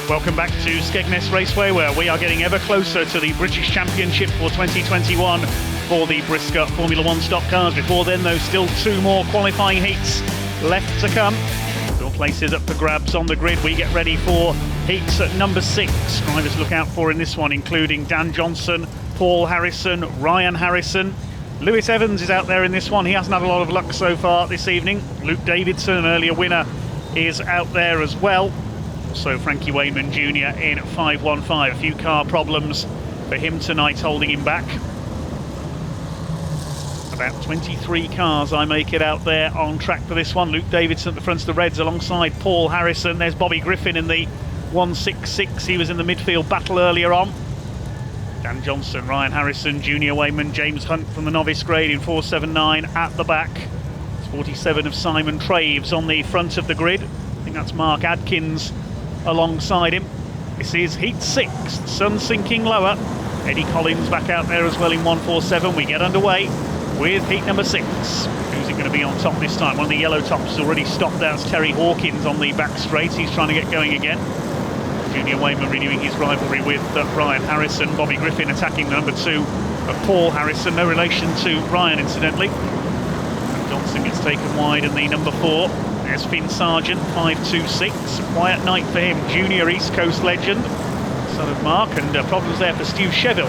Welcome back to Skegness Raceway, where we are getting ever closer to the British Championship for 2021 for the brisca Formula 1 stock cars. Before then, though, still two more qualifying heats left to come. Still places up for grabs on the grid. We get ready for heats at number 6. Drivers look out for in this one, including Dan Johnson, Paul Harrison, Ryan Harrison. Lewis Evans is out there in this one. He hasn't had a lot of luck so far this evening. Luke Davidson, an earlier winner, is out there as well. Also Frankie Wayman Jr. in 515. A few car problems for him tonight holding him back. About 23 cars I make it out there on track for this one. Luke Davidson at the front of the Reds alongside Paul Harrison. There's Bobby Griffin in the 166. He was in the midfield battle earlier on. Dan Johnson, Ryan Harrison, Junior Wayman, James Hunt from the novice grade in 479 at the back. It's 47 of Simon Traves on the front of the grid. I think that's Mark Adkins alongside him. This is heat 6. The sun's sinking lower. Eddie Collins back out there as well in 147. We get underway with heat number 6. Who's it going to be on top this time? One of the yellow tops has already stopped. That's Terry Hawkins on the back straight. He's trying to get going again. Junior Wayman renewing his rivalry with Ryan Harrison. Bobby Griffin attacking the number 2 of Paul Harrison. No relation to Ryan, incidentally. And Johnson gets taken wide in the number 4. There's Finn Sargent, 526. Quiet night for him. Junior East Coast legend, son of Mark, and problems there for Stu Cheville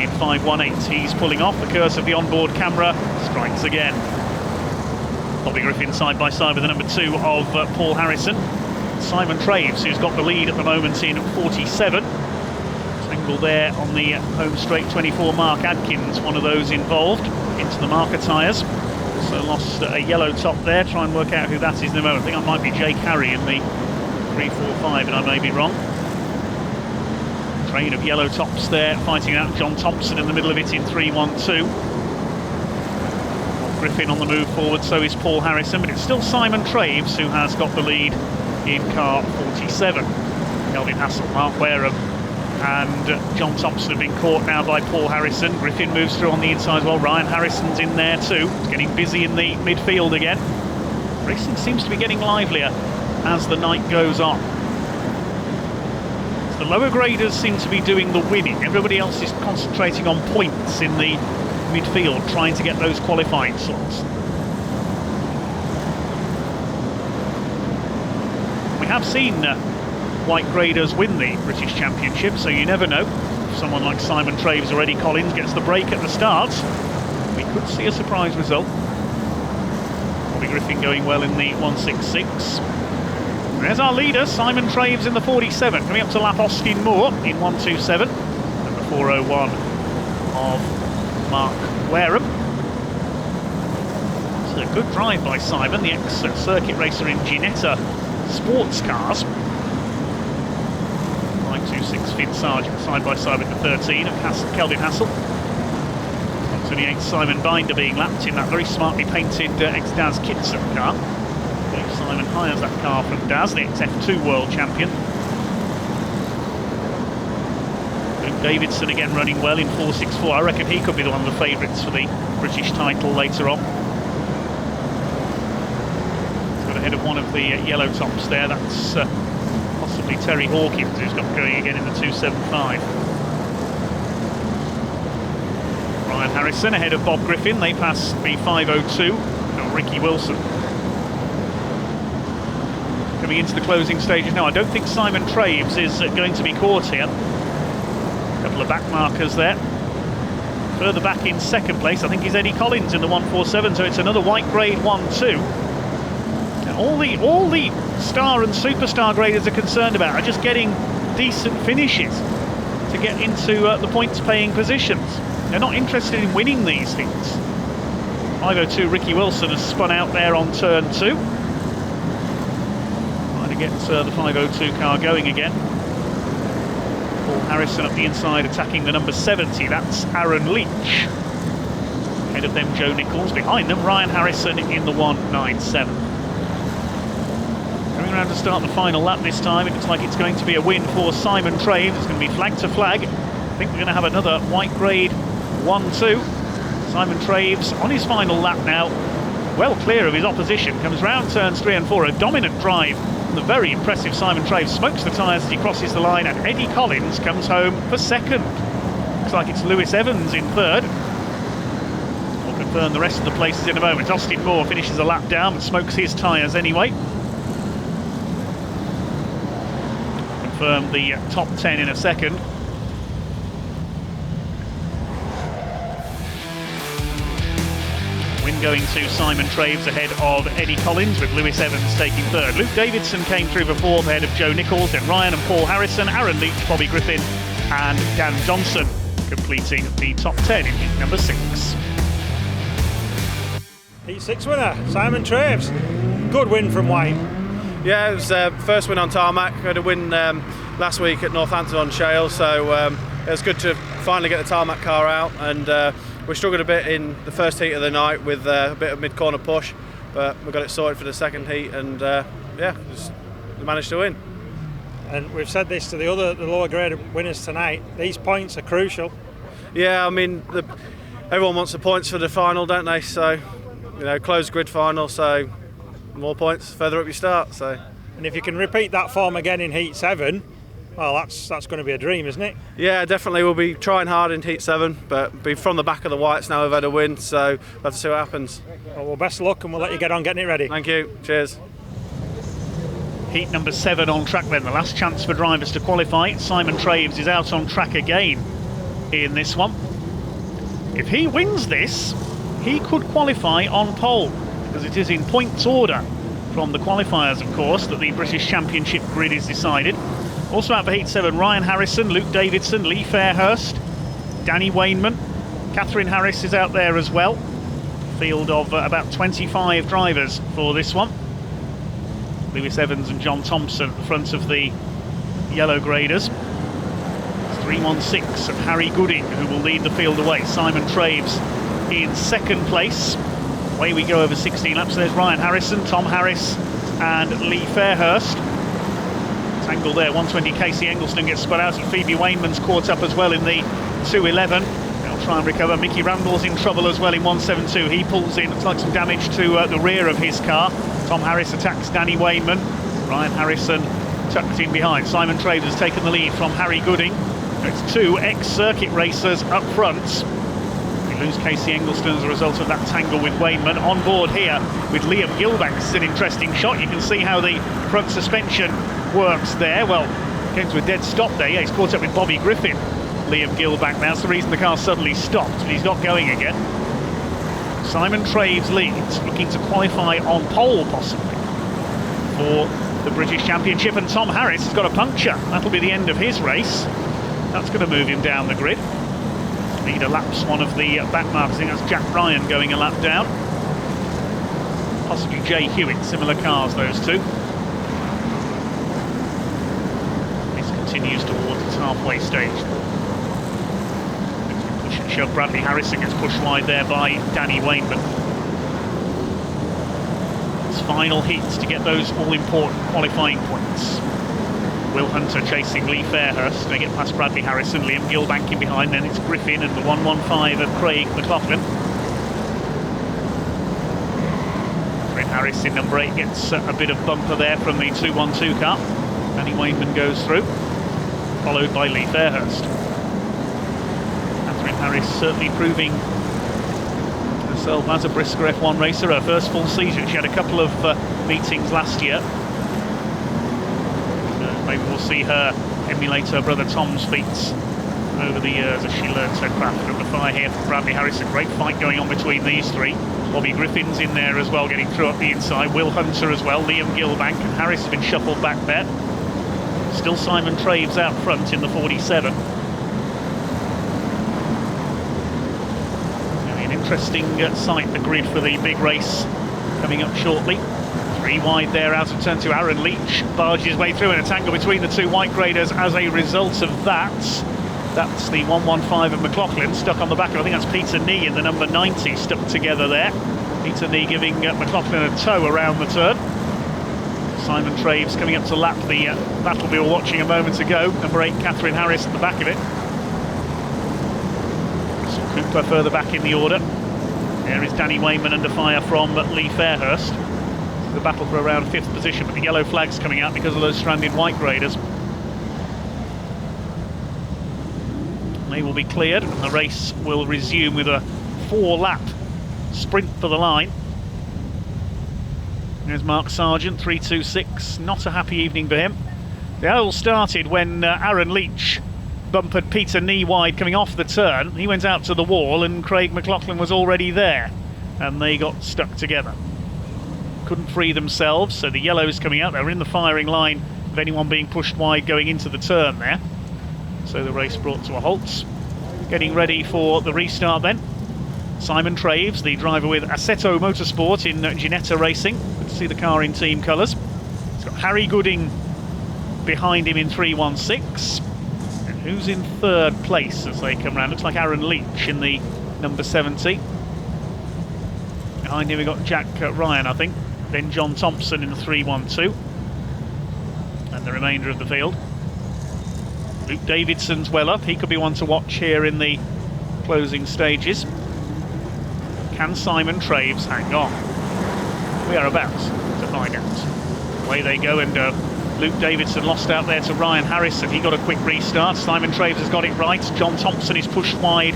in 518. He's pulling off. The curse of the onboard camera strikes again. Bobby Griffin side by side with the number 2 of Paul Harrison. Simon Traves, who's got the lead at the moment in 47. Tangle there on the home straight 24. Mark Adkins, one of those involved, into the marker tyres. So lost a yellow top there. Try and work out who that is in a moment. I think that might be Jake Harry in the 345, and I may be wrong. Train of yellow tops there fighting out. John Thompson in the middle of it in 312. Griffin on the move forward, so is Paul Harrison, but it's still Simon Traves who has got the lead in car 47. Kelvin Hassel, Mark Wareham and John Thompson have been caught now by Paul Harrison. Griffin moves through on the inside as well. Ryan Harrison's in there too. It's getting busy in the midfield again. Racing seems to be getting livelier as the night goes on. The lower graders seem to be doing the winning. Everybody else is concentrating on points in the midfield, trying to get those qualifying slots. We have seen white graders win the British Championship, so you never know. If someone like Simon Traves or Eddie Collins gets the break at the start, we could see a surprise result. Bobby Griffin going well in the 166. There's our leader, Simon Traves in the 47, coming up to lap Austin Moore in 127, and the 401 of Mark Wareham. It's a good drive by Simon, the ex-circuit racer in Ginetta sports cars. 926 Finn Sargent side by side with the 13 of Kelvin Hassel. 128 Simon Binder being lapped in that very smartly painted ex-Daz Kitson car. Simon hires that car from Daz, the ex-F2 world champion. Luke Davidson again running well in 464. I reckon he could be one of the favourites for the British title later on. Ahead of one of the yellow tops there, that's possibly Terry Hawkins, who's got going again in the 275. Ryan Harrison ahead of Bob Griffin. They pass the 502 of Ricky Wilson. Coming into the closing stages now, I don't think Simon Traves is going to be caught here. A couple of back markers there. Further back in second place, I think, is Eddie Collins in the 147, so it's another white grade 1-2. All the star and superstar graders are concerned about are just getting decent finishes to get into the points-paying positions. They're not interested in winning these things. 502 Ricky Wilson has spun out there on turn 2. Trying to get the 502 car going again. Paul Harrison up the inside attacking the number 70. That's Aaron Leach. Ahead of them Joe Nichols. Behind them Ryan Harrison in the 197. Coming around to start the final lap this time. It looks like it's going to be a win for Simon Traves. It's going to be flag to flag. I think we're going to have another white grade 1-2. Simon Traves on his final lap now, well clear of his opposition. Comes round turns 3 and 4. A dominant drive The very impressive Simon Traves smokes the tyres as he crosses the line, and Eddie Collins comes home for second. Looks like it's Lewis Evans in third. We'll confirm the rest of the places in a moment. Austin Moore finishes a lap down but smokes his tyres anyway. Confirm the top 10 in a second. Win going to Simon Traves ahead of Eddie Collins, with Lewis Evans taking third. Luke Davidson came through for fourth ahead of Joe Nichols, then Ryan and Paul Harrison, Aaron Leach, Bobby Griffin and Dan Johnson completing the top 10 in heat number 6. Heat 6 winner, Simon Traves. Good win from White. Yeah, it was first win on tarmac. We had a win last week at Northampton on shale, so it was good to finally get the tarmac car out, and we struggled a bit in the first heat of the night with a bit of mid-corner push, but we got it sorted for the second heat, and yeah, just managed to win. And we've said this to the lower grade winners tonight, these points are crucial. Yeah, I mean, everyone wants the points for the final, don't they? So, you know, closed grid final, so more points further up you start. So, and if you can repeat that form again in heat 7, well, that's going to be a dream, isn't it? Yeah, definitely. We'll be trying hard in heat 7, but be from the back of the whites now. We've had a win, so we'll have to see what happens. Well, best of luck, and we'll let you get on getting it ready. Thank you. Cheers. Heat number 7 on track then, the last chance for drivers to qualify. Simon Traves is out on track again in this one. If he wins this, he could qualify on pole, because it is in points order from the qualifiers, of course, that the British Championship grid is decided. Also out for heat 7, Ryan Harrison, Luke Davidson, Lee Fairhurst, Danny Wainman, Catherine Harris is out there as well. Field of about 25 drivers for this one. Lewis Evans and John Thompson at the front of the yellow graders. It's 316 of Harry Gooding who will lead the field away. Simon Traves in second place. Away we go over 16 laps. There's Ryan Harrison, Tom Harris and Lee Fairhurst. Tangle there, 120. Casey Eggleston gets spun out, and Phoebe Wainman's caught up as well in the 211. They'll try and recover. Mickey Randall's in trouble as well in 172. He pulls in, looks like some damage to the rear of his car. Tom Harris attacks Danny Wainman. Ryan Harrison tucked in behind. Simon Traves has taken the lead from Harry Gooding. It's 2 ex-circuit racers up front. We lose Casey Eggleston as a result of that tangle with Wainman. On board here with Liam Gilbank. It's an interesting shot. You can see how the front suspension works there. Well, came to a dead stop there. Yeah, he's caught up with Bobby Griffin. Liam Gilbank. That's the reason the car suddenly stopped, but he's not going again. Simon Traves leads, looking to qualify on pole possibly for the British Championship, and Tom Harris has got a puncture. That'll be the end of his race. That's going to move him down the grid. Leader laps one of the back markers. I think that's Jack Ryan going a lap down. Possibly Jay Hewitt, similar cars those two. This continues towards its halfway stage. Push and shove. Bradley Harrison gets pushed wide there by Danny Wainman. It's final heats to get those all-important qualifying points. Will Hunter chasing Lee Fairhurst. They get past Bradley Harrison, Liam Gilbank in behind, then it's Griffin and the 115 of Craig McLaughlin. Catherine Harris in number 8 gets a bit of bumper there from the 212 car. Danny Wainman goes through, followed by Lee Fairhurst. Catherine Harris certainly proving herself as a brisca F1 racer. Her first full season. She had a couple of meetings last year. Maybe we'll see her emulate her brother Tom's feats over the years as she learns her craft. From the fire here from Bradley Harris. A great fight going on between these three. Bobby Griffin's in there as well, getting through up the inside. Will Hunter as well. Liam Gilbank, and Harris has been shuffled back there. Still Simon Traves out front in the 47. An interesting sight, the grid for the big race coming up shortly. 3 wide there out of turn 2. Aaron Leach barges his way through in a tangle between the 2 white graders as a result of that. That's the 115 of McLaughlin stuck on the back of, I think that's Peter Nee in the number 90 stuck together there. Peter Nee giving McLaughlin a tow around the turn. Simon Traves coming up to lap the battle we were watching a moment ago. Number 8 Catherine Harris at the back of it. Russell Cooper further back in the order. There is Danny Wainman under fire from Lee Fairhurst. the battle for around 5th position, but the yellow flag's coming out because of those stranded white graders. They will be cleared and the race will resume with a 4-lap sprint for the line. There's Mark Sargent, 3:26. Not a happy evening for him. They all started when Aaron Leach bumpered Peter knee wide coming off the turn. He went out to the wall and Craig McLaughlin was already there, and they got stuck together. Couldn't free themselves, so the yellows coming out. They were in the firing line of anyone being pushed wide going into the turn there. So the race brought to a halt. Getting ready for the restart then. Simon Traves, the driver with Assetto Motorsport in Ginetta Racing. Good to see the car in team colours. He's got Harry Gooding behind him in 3:16. And who's in 3rd place as they come round? Looks like Aaron Leach in the number 70. Behind him we got Jack Ryan, I think. Then John Thompson in the 3:12. And the remainder of the field. Luke Davidson's well up. He could be one to watch here in the closing stages. Can Simon Traves hang on? We are about to find out. Away they go, and Luke Davidson lost out there to Ryan Harrison. He got a quick restart. Simon Traves has got it right. John Thompson is pushed wide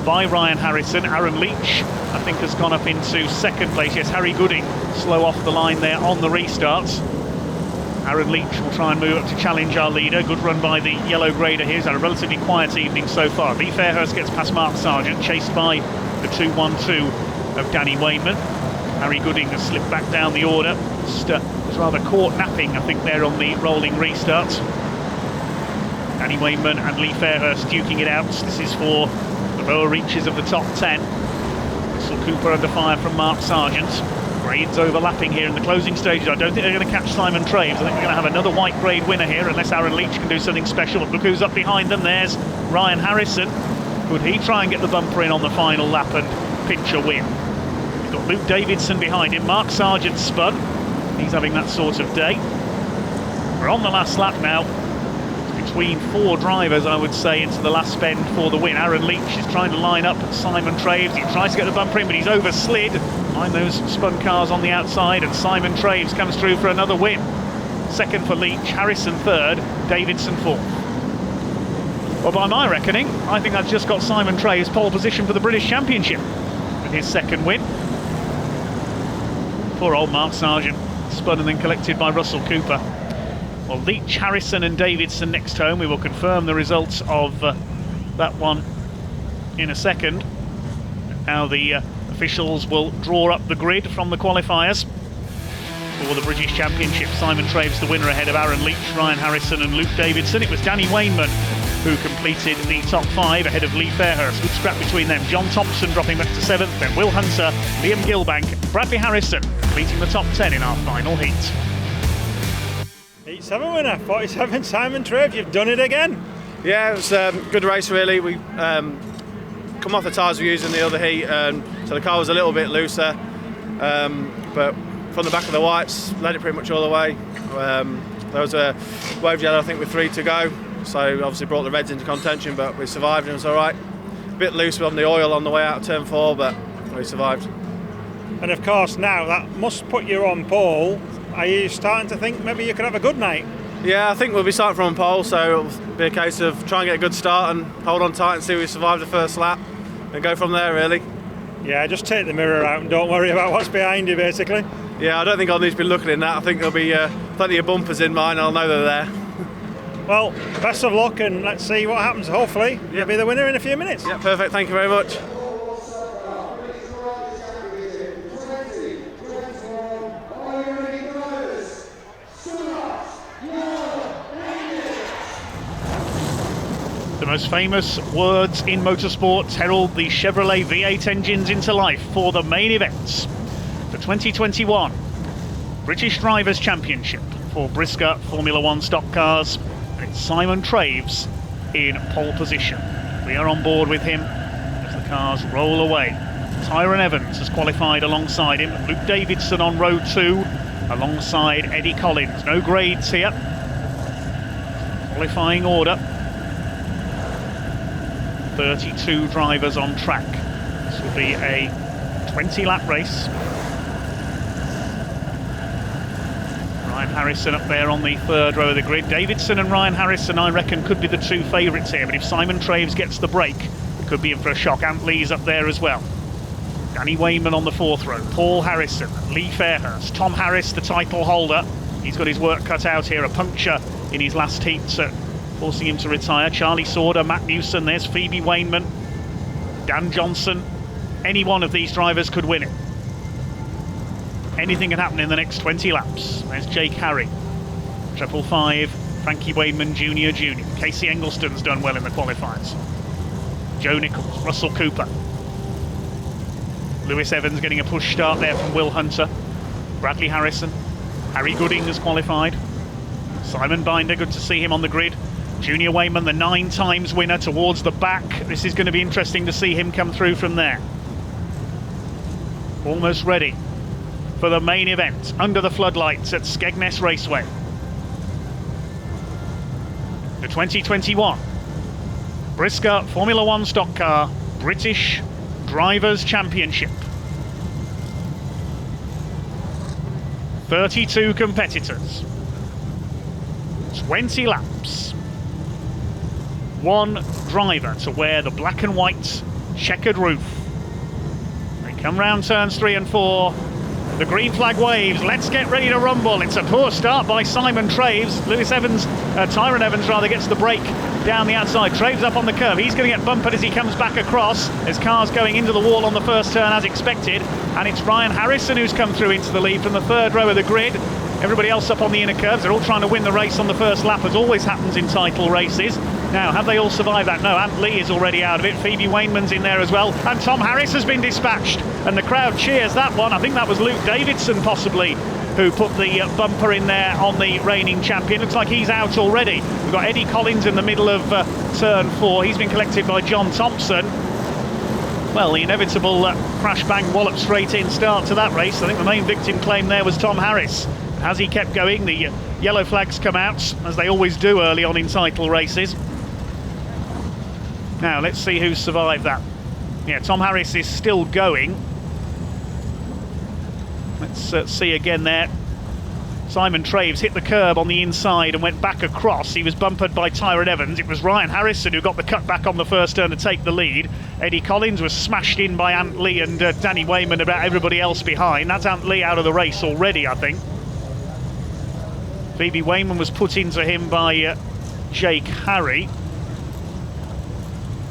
by Ryan Harrison. Aaron Leach, I think, has gone up into 2nd place. Yes, Harry Gooding slow off the line there on the restarts. Aaron Leach will try and move up to challenge our leader. Good run by the yellow grader here. He's had a relatively quiet evening so far. Lee Fairhurst gets past Mark Sargent, chased by the 2:12 of Danny Wayman. Harry Gooding has slipped back down the order. Was rather caught napping, I think, there on the rolling restarts. Danny Wayman and Lee Fairhurst duking it out. This is for the lower reaches of the top 10. Russell Cooper under fire from Mark Sargent. Grades overlapping here in the closing stages. I don't think they're going to catch Simon Traves. I think we're going to have another white grade winner here unless Aaron Leach can do something special. But look who's up behind them. There's Ryan Harrison. Could he try and get the bumper in on the final lap and pinch a win? He's got Luke Davidson behind him. Mark Sargent spun. He's having that sort of day. We're on the last lap now. It's between 4 drivers, I would say, into the last bend for the win. Aaron Leach is trying to line up Simon Traves. He tries to get the bumper in, but he's overslid behind those spun cars on the outside, and Simon Traves comes through for another win. 2nd for Leach, Harrison 3rd, Davidson 4th. Well, by my reckoning, I think that's just got Simon Traves pole position for the British Championship with his 2nd win. Poor old Mark Sargent, spun and then collected by Russell Cooper. Well, Leach, Harrison and Davidson next home. We will confirm the results of that one in a second. Now the officials will draw up the grid from the qualifiers for the British Championship. Simon Traves the winner ahead of Aaron Leach, Ryan Harrison and Luke Davidson. It was Danny Wayman who completed the top 5 ahead of Lee Fairhurst. Good scrap between them. John Thompson dropping back to 7th, then Will Hunter, Liam Gilbank, Bradley Harrison completing the top 10 in our final heat. Heat 7 winner, 47, Simon Traves, you've done it again. Yeah, it was a good race really. We come off the tyres we used in the other heat, so the car was a little bit looser, but from the back of the whites, led it pretty much all the way. There was a wave yellow, I think, with 3 to go, so obviously brought the reds into contention, but we survived and it was all right. A bit loose on the oil on the way out of turn 4, but we survived. And of course now that must put you on pole. Are you starting to think maybe you could have a good night? Yeah, I think we'll be starting from pole, so it'll be a case of trying to get a good start and hold on tight and see if we survive the first lap and go from there really. Yeah, just take the mirror out and don't worry about what's behind you basically. Yeah, I don't think I'll need to be looking in that. I think there'll be plenty of bumpers in mine, I'll know they're there. Well, best of luck and let's see what happens. Hopefully you'll be the winner in a few minutes. Yeah, perfect, thank you very much. The most famous words in motorsport herald the Chevrolet V8 engines into life for the main events. The 2021 British Drivers' Championship for Brisca Formula One stock cars. And it's Simon Traves in pole position. We are on board with him as the cars roll away. Tyrone Evans has qualified alongside him. Luke Davidson on row 2 alongside Eddie Collins. No grades here. Qualifying order. 32 drivers on track. This will be a 20-lap race. Harrison up there on the third row of the grid. Davidson and Ryan Harrison, I reckon, could be the two favourites here, but if Simon Traves gets the break, it could be in for a shock. Ant Lee's up there as well. Danny Wayman on the fourth row, Paul Harrison, Lee Fairhurst, Tom Harris, the title holder. He's got his work cut out here, a puncture in his last heat, forcing him to retire. Charlie Sauder, Matt Newson, there's Phoebe Wayman, Dan Johnson. Any one of these drivers could win it. Anything can happen in the next 20 laps. There's Jake Harry, 555, Frankie Wayman Jr. Casey Engleston's done well in the qualifiers. Joe Nichols, Russell Cooper. Lewis Evans getting a push start there from Will Hunter. Bradley Harrison. Harry Gooding has qualified. Simon Binder, good to see him on the grid. Junior Wayman, the 9 times winner, towards the back. This is going to be interesting to see him come through from there. Almost ready for the main event, under the floodlights at Skegness Raceway. The 2021 Brisca Formula One Stock Car British Drivers' Championship. 32 competitors, 20 laps, 1 driver to wear the black and white checkered roof. They come round turns 3 and 4. The green flag waves. Let's get ready to rumble. It's a poor start by Simon Traves. Lewis Evans, Tyrone Evans rather, gets the break down the outside. Traves up on the curve. He's going to get bumpered as he comes back across. There's cars going into the wall on the first turn as expected. And it's Ryan Harrison who's come through into the lead from the third row of the grid. Everybody else up on the inner curves. They're all trying to win the race on the first lap, as always happens in title races. Now, have they all survived that? No, Ant Lee is already out of it. Phoebe Wayman's in there as well. And Tom Harris has been dispatched. And the crowd cheers that one. I think that was Luke Davidson, possibly, who put the bumper in there on the reigning champion. Looks like he's out already. We've got Eddie Collins in the middle of turn 4. He's been collected by John Thompson. Well, the inevitable crash bang wallop straight in start to that race. I think the main victim claim there was Tom Harris. As he kept going, the yellow flags come out, as they always do early on in title races. Now, let's see who survived that. Yeah, Tom Harris is still going. Let's see again there. Simon Traves hit the curb on the inside and went back across. He was bumpered by Tyrone Evans. It was Ryan Harrison who got the cut back on the first turn to take the lead. Eddie Collins was smashed in by Ant Lee and Danny Wayman, about everybody else behind. That's Ant Lee out of the race already, I think. Phoebe Wayman was put into him by Jake Harry.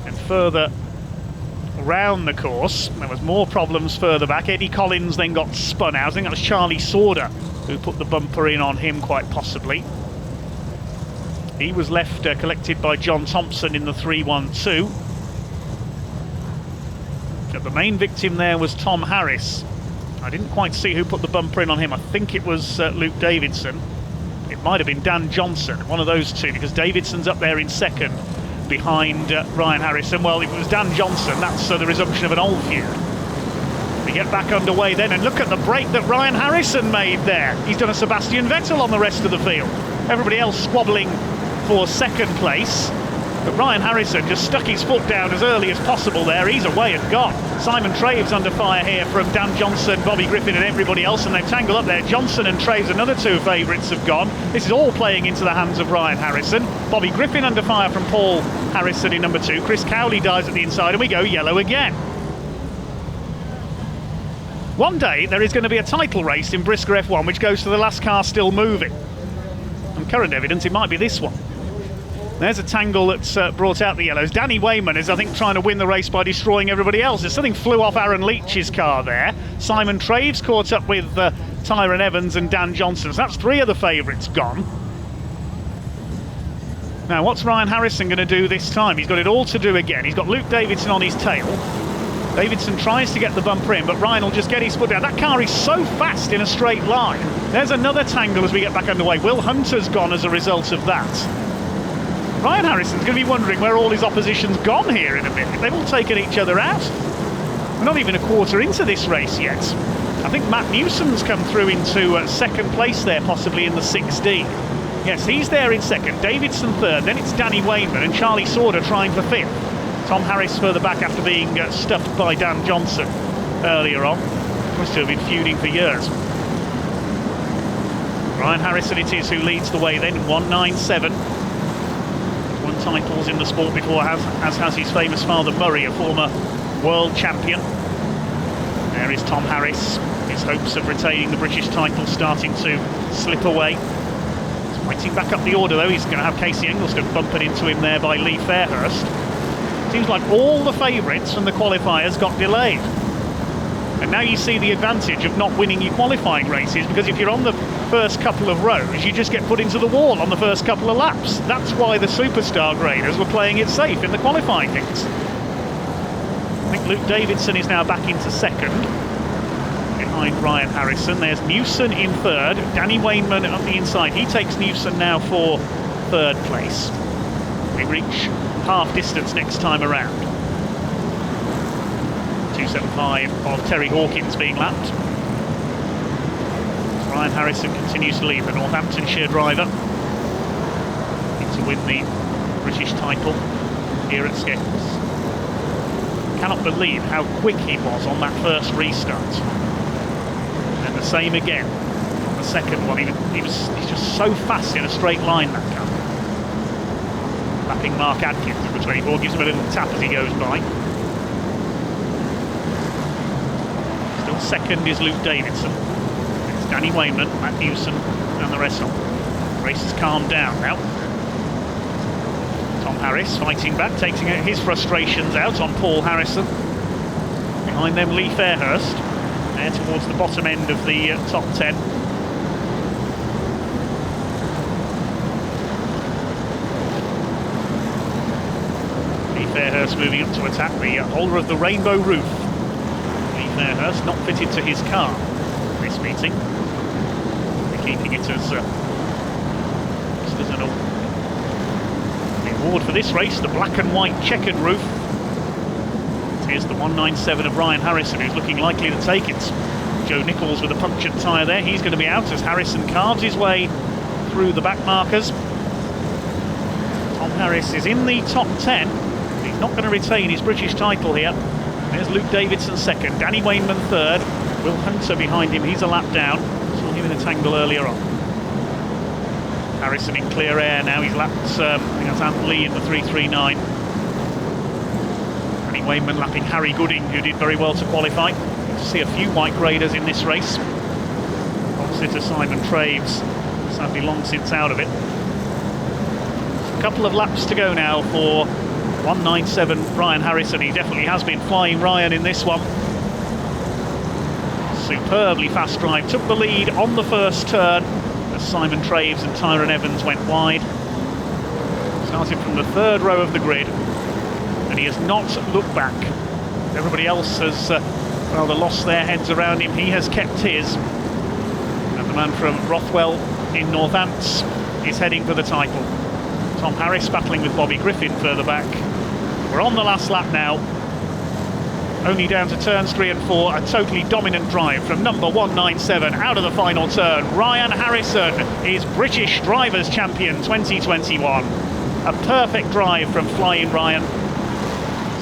And further round the course, there was more problems further back. Eddie Collins then got spun out. I think that was Charlie Sauder who put the bumper in on him, quite possibly. He was left collected by John Thompson in the 3-1-2. But the main victim there was Tom Harris. I didn't quite see who put the bumper in on him. I think it was Luke Davidson. It might have been Dan Johnson, one of those two, because Davidson's up there in second behind Ryan Harrison. Well, if it was Dan Johnson, that's the resumption of an old feud. We get back underway then, and look at the break that Ryan Harrison made there. He's done a Sebastian Vettel on the rest of the field. Everybody else squabbling for second place. But Ryan Harrison just stuck his foot down as early as possible there. He's away and gone. Simon Traves under fire here from Dan Johnson, Bobby Griffin and everybody else, and they've tangled up there. Johnson and Traves, another two favourites, have gone. This is all playing into the hands of Ryan Harrison. Bobby Griffin under fire from Paul Harrison in number 2. Chris Cowley dies at the inside, and we go yellow again. One day there is going to be a title race in Brisca F1 which goes to the last car still moving. On current evidence it might be this one. There's a tangle that's brought out the yellows. Danny Wayman is, I think, trying to win the race by destroying everybody else. There's something flew off Aaron Leach's car there. Simon Traves caught up with Tyrone Evans and Dan Johnson. So that's 3 of the favourites gone. Now, what's Ryan Harrison going to do this time? He's got it all to do again. He's got Luke Davidson on his tail. Davidson tries to get the bumper in, but Ryan will just get his foot down. That car is so fast in a straight line. There's another tangle as we get back underway. Will Hunter's gone as a result of that. Ryan Harrison's going to be wondering where all his opposition's gone here in a minute. They've all taken each other out. We're not even a quarter into this race yet. I think Matt Newsom's come through into second place there, possibly in the 16. Yes, he's there in second. Davidson third. Then it's Danny Wayman and Charlie Sauder trying for fifth. Tom Harris further back after being stuffed by Dan Johnson earlier on. Must have been feuding for years. Ryan Harrison it is who leads the way then, 197. Won titles in the sport before, as has his famous father Murray, a former world champion. There is Tom Harris. His hopes of retaining the British title starting to slip away. He's fighting back up the order though. He's going to have Casey Engelston bumping into him there by Lee Fairhurst. Seems like all the favourites from the qualifiers got delayed. And now you see the advantage of not winning your qualifying races, because if you're on the first couple of rows, you just get put into the wall on the first couple of laps. That's why the superstar graders were playing it safe in the qualifying things. I think Luke Davidson is now back into second, behind Ryan Harrison. There's Newson in third, Danny Wainman on the inside. He takes Newson now for third place. We reach half distance next time around. 2.75 of Terry Hawkins being lapped. Ryan Harrison continues to lead, the Northamptonshire driver, to win the British title here at Skegness. Cannot believe how quick he was on that first restart. And the same again on the second one. He's just so fast in a straight line, that car. Lapping Mark Adkins at the 24, gives him a little tap as he goes by. Still second is Luke Davidson. It's Danny Wainman, Matt Newson and the rest of them. Race has calmed down now. Tom Harris fighting back, taking his frustrations out on Paul Harrison. Behind them Lee Fairhurst, there towards the bottom end of the top 10. Fairhurst moving up to attack the holder of the rainbow roof. Lee Fairhurst not fitted to his car this meeting. They're keeping it as an award for this race, the black and white checkered roof. Here's the 197 of Ryan Harrison, who's looking likely to take it. Joe Nichols with a punctured tyre there. He's going to be out as Harrison carves his way through the back markers. Tom Harris is in the top 10. He's not going to retain his British title here. There's Luke Davidson second, Danny Wainman third, Will Hunter behind him, he's a lap down. Saw him in a tangle earlier on. Harrison in clear air now, he's lapped, I think that's Ant Lee in the 339. Danny Wainman lapping Harry Gooding, who did very well to qualify. Good to see a few white graders in this race. Opposite to Simon Traves, sadly long since out of it. A couple of laps to go now for 197 Ryan Harrison. He definitely has been flying Ryan in this one. Superbly fast drive, took the lead on the first turn as Simon Traves and Tyrone Evans went wide. Started from the third row of the grid, and he has not looked back. Everybody else has rather lost their heads around him. He has kept his, and the man from Rothwell in Northants is heading for the title. Tom Harris battling with Bobby Griffin further back. We're on the last lap now. Only down to turns 3 and 4. A totally dominant drive from number 197 out of the final turn. Ryan Harrison is British Drivers' Champion 2021. A perfect drive from Flying Ryan.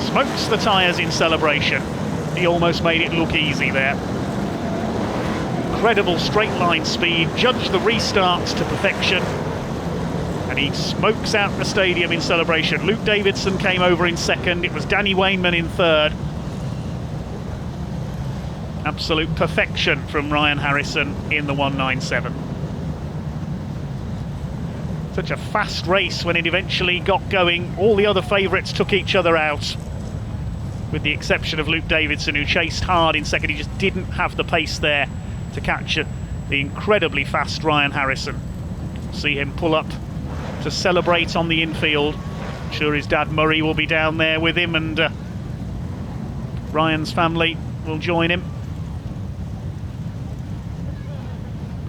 Smokes the tyres in celebration. He almost made it look easy there. Incredible straight line speed. Judged the restarts to perfection. And he smokes out the stadium in celebration. Luke Davidson came over in second. It was Danny Wainman in third. Absolute perfection from Ryan Harrison in the 197. Such a fast race when it eventually got going. All the other favourites took each other out, with the exception of Luke Davidson, who chased hard in second. He just didn't have the pace there to catch the incredibly fast Ryan Harrison. See him pull up to celebrate on the infield. I'm sure his dad Murray will be down there with him, and Ryan's family will join him.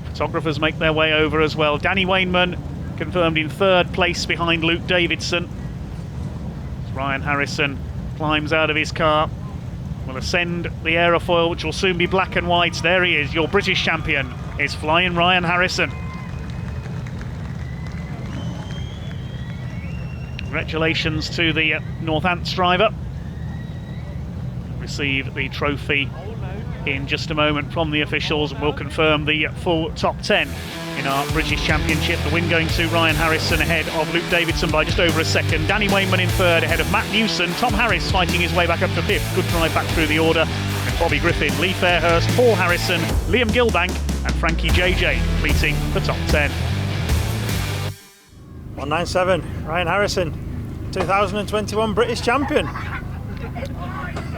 Photographers make their way over as well. Danny Wainman confirmed in third place behind Luke Davidson. As Ryan Harrison climbs out of his car, will ascend the aerofoil, which will soon be black and white. There he is, your British champion is Flying Ryan Harrison. Congratulations to the Northants driver. Receive the trophy in just a moment from the officials, and we'll confirm the full top 10 in our British Championship. The win going to Ryan Harrison ahead of Luke Davidson by just over a second. Danny Wayman in third ahead of Matt Newson. Tom Harris fighting his way back up to fifth. Good drive back through the order. And Bobby Griffin, Lee Fairhurst, Paul Harrison, Liam Gilbank and Frankie JJ completing the top 10. 197, Ryan Harrison, 2021 British champion.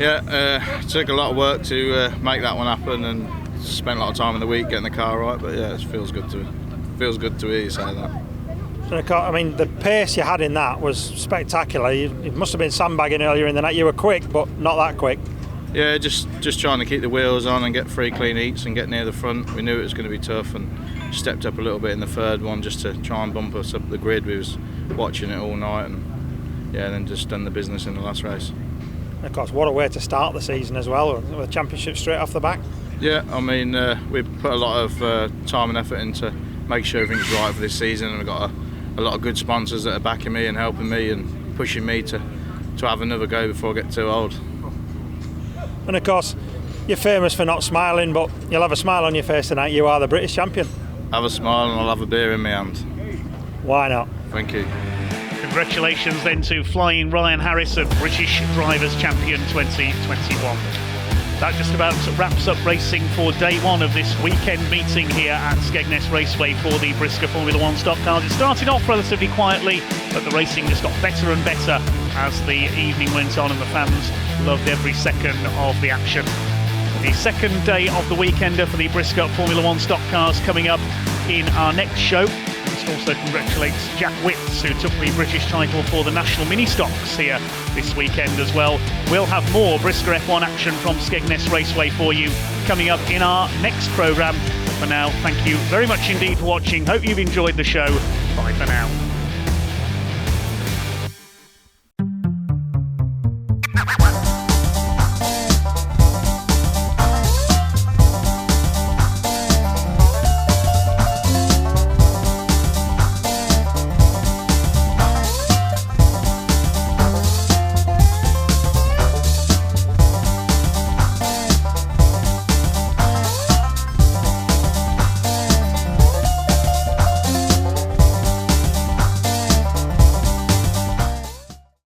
Yeah, it took a lot of work to make that one happen, and spent a lot of time in the week getting the car right. But yeah, it feels good to hear you say that. I mean, the pace you had in that was spectacular. It must have been sandbagging earlier in the night. You were quick, but not that quick. Yeah, just trying to keep the wheels on and get 3 clean heats and get near the front. We knew it was going to be tough, and stepped up a little bit in the third one just to try and bump us up the grid. We was watching it all night, and yeah, then just done the business in the last race. And of course, what a way to start the season as well, with the championship straight off the back. Yeah, I mean, we put a lot of time and effort into make sure everything's right for this season, and we've got a lot of good sponsors that are backing me and helping me and pushing me to have another go before I get too old. And of course, you're famous for not smiling, but you'll have a smile on your face tonight. You are the British champion. Have a smile and I'll have a beer in my hand. Why not? Thank you. Congratulations then to Flying Ryan Harrison, British Drivers' Champion 2021. That just about wraps up racing for day one of this weekend meeting here at Skegness Raceway for the brisca Formula 1 stock cars. It started off relatively quietly, but the racing just got better and better as the evening went on, and the fans loved every second of the action. The second day of the weekender for the brisca Formula 1 stock cars coming up in our next show. This also congratulates Jack Witts, who took the British title for the National Mini Stocks here this weekend as well. We'll have more brisca F1 action from Skegness Raceway for you coming up in our next programme. For now, thank you very much indeed for watching. Hope you've enjoyed the show. Bye for now.